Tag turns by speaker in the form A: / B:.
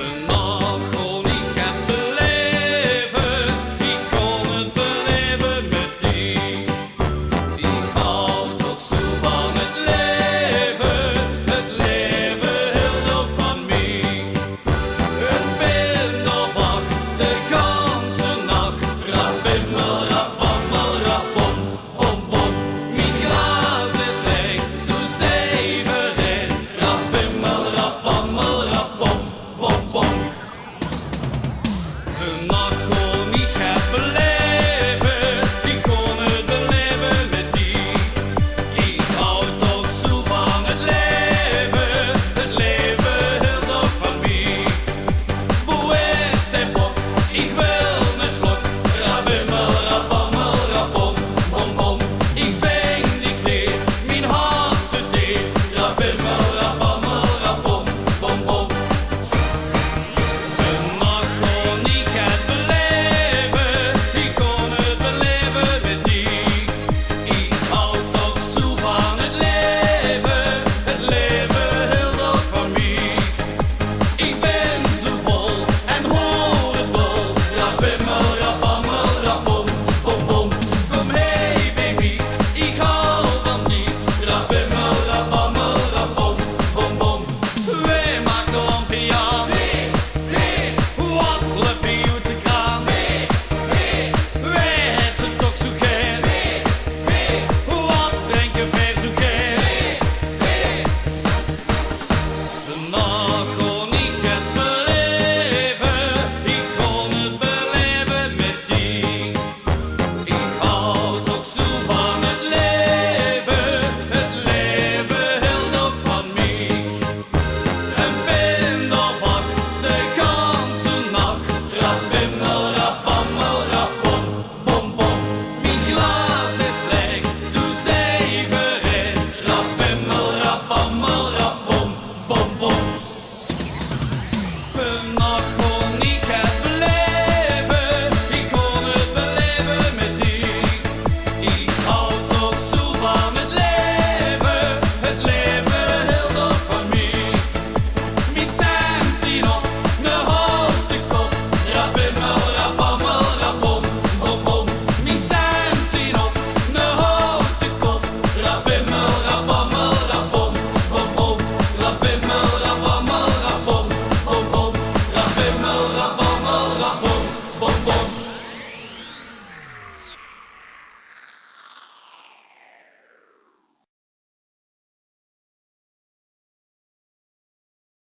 A: Vannacht kon ik het beleven, ik kon het beleven met die. Ik hou toch zo van het leven heel nog van mij. Ik ben nog wacht de ganse nacht, rapimmel, rapammel, rapom, bom, bom. Mijn glas is leeg, doe zeven recht, rapimmel, rapammel, rapom, bom, bom. Vannacht kon ik het beleven, ik kon het beleven met die. Ik hou toch zo van het leven heel nog van mij. Hoe is de bok? Ik wil een slok, rabimmel, rapammel, rapom, bom, bom. Ik ving die kleer, mijn hart te diep, rabimmel, rapammel, rapom, bom, bom. Vannacht kon ik het beleven, ik kon het beleven met die. Ik hou toch zo van het leven heel nog van mij. Ik ben zo vol en hoor het bol, rapimmel, rapammel, rapom, bom, bom. Kom hey baby, ik hou van die, rapimmel, rapammel, rapom, bom, bom. Wij maken de lampje aan, wat leppen je te gaan. Wij het ze toch zo gek, wat drinken ver zo gek. De nacht